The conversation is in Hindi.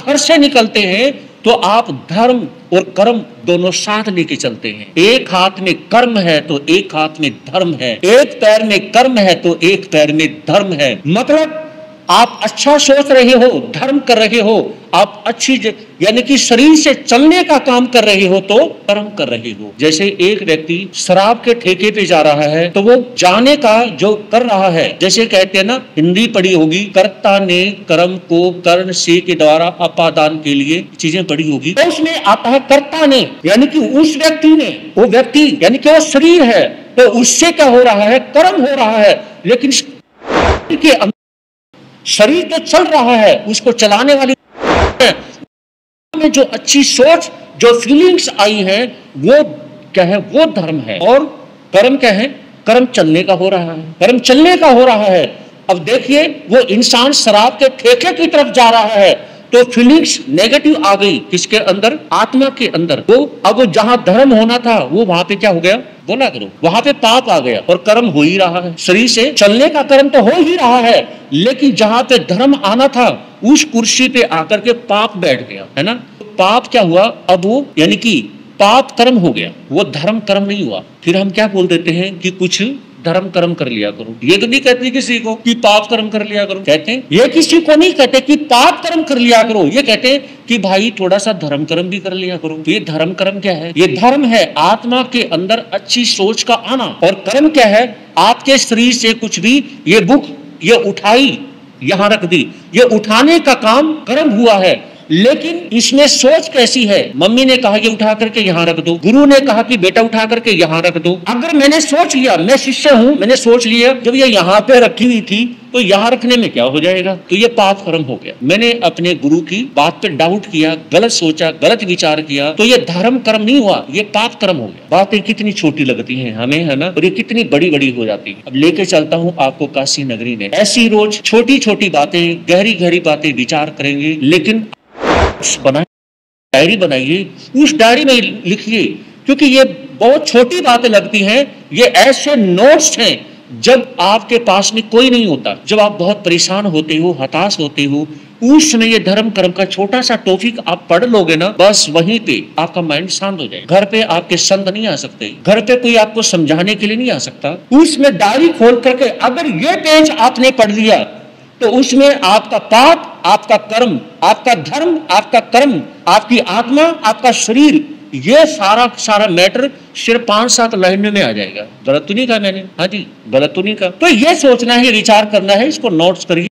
आप घर से निकलते हैं तो आप धर्म और कर्म दोनों साथ लेके चलते हैं। एक हाथ में कर्म है तो एक हाथ में धर्म है, एक पैर में कर्म है तो एक पैर में धर्म है। मतलब आप अच्छा सोच रहे हो, धर्म कर रहे हो, आप अच्छी यानी कि शरीर से चलने का काम कर रहे हो तो कर्म कर रहे हो। जैसे एक व्यक्ति शराब के ठेके पे जा रहा है तो वो जाने का जो कर रहा है, जैसे कहते हैं ना, हिंदी पढ़ी होगी, कर्ता ने कर्म को कर्ण से के द्वारा अपादान के लिए चीजें पढ़ी होगी, तो उसमें आता है कर्ता ने, यानी कि उस व्यक्ति ने, वो व्यक्ति यानी कि वो शरीर है, तो उससे क्या हो रहा है, कर्म हो रहा है। लेकिन के शरीर तो चल रहा है, उसको चलाने वाली में जो अच्छी सोच, जो फीलिंग्स आई है, वो क्या है, वो धर्म है। और कर्म क्या है, कर्म चलने का हो रहा है, कर्म चलने का हो रहा है। अब देखिए, वो इंसान शराब के ठेके की तरफ जा रहा है तो फीलिंग्स नेगेटिव आ गई, किसके अंदर, आत्मा के अंदर। वो अब जहां धर्म होना था वो वहां पे क्या हो गया, बोला करो, वहां पे पाप आ गया और कर्म हो ही रहा है। शरीर से चलने का कर्म तो हो ही रहा है, लेकिन जहां पे धर्म आना था उस कुर्सी पे आकर के पाप बैठ गया, है ना। पाप क्या हुआ, अब वो यानी कि पाप कर्म हो गया, वो धर्म कर्म नहीं हुआ। फिर हम क्या बोल देते हैं कि कुछ धर्म कर्म कर लिया करो। ये तो नहीं कहते किसी को कि पाप कर्म कर लिया करो, कहते हैं ये किसी को नहीं कहते कि पाप कर्म कर लिया करो, ये कहते हैं कि भाई थोड़ा सा धर्म कर्म भी कर लिया करो। तो ये धर्म कर्म क्या है, ये धर्म है आत्मा के अंदर अच्छी सोच का आना, और कर्म क्या है, आपके शरीर से कुछ भी, ये बुक ये उठाई यहां रख दी, ये उठाने का काम कर्म हुआ है। लेकिन इसमें सोच कैसी है, मम्मी ने कहा कि उठा करके यहाँ रख दो, गुरु ने कहा कि बेटा उठा करके यहाँ रख दो। अगर मैंने सोच लिया, मैं शिष्य हूं, मैंने सोच लिया जब ये यहाँ पे रखी हुई थी तो यहाँ रखने में क्या हो जाएगा, तो ये पाप कर्म हो गया। मैंने अपने गुरु की बात पे डाउट किया, गलत सोचा, गलत विचार किया, तो ये धर्म कर्म नहीं हुआ, ये पाप कर्म हो गया। बातें कितनी छोटी लगती हैं हमें, है ना, और ये कितनी बड़ी बड़ी हो जाती है। अब लेके चलता हूँ आपको काशी नगरी में। ऐसी रोज छोटी छोटी बातें, गहरी गहरी बातें विचार करेंगे, लेकिन बनाइए, डायरी बनाइए, उस डायरी में लिखिए, क्योंकि ये बहुत छोटी बातें लगती हैं। ये ऐसे नोट्स हैं जब आपके पास में कोई नहीं होता, जब आप बहुत परेशान होते हो, हताश होते हो, उस समय ये धर्म कर्म का छोटा सा टॉपिक आप पढ़ लोगे ना, बस वहीं पे आपका माइंड शांत हो जाएगा। घर पे आपके संत नहीं आ सकते, घर पे कोई आपको समझाने के लिए नहीं आ सकता। उसमें डायरी खोल करके अगर ये पेज आपने पढ़ लिया तो उसमें आपका पाप, आपका कर्म, आपका धर्म, आपका कर्म, आपकी आत्मा, आपका शरीर, ये सारा मैटर सिर्फ 5-7 लाइन में आ जाएगा। गलत तो नहीं कहा मैंने, हाँ जी, गलत तो नहीं कहा। तो ये सोचना है, विचार करना है, इसको नोट्स करिए।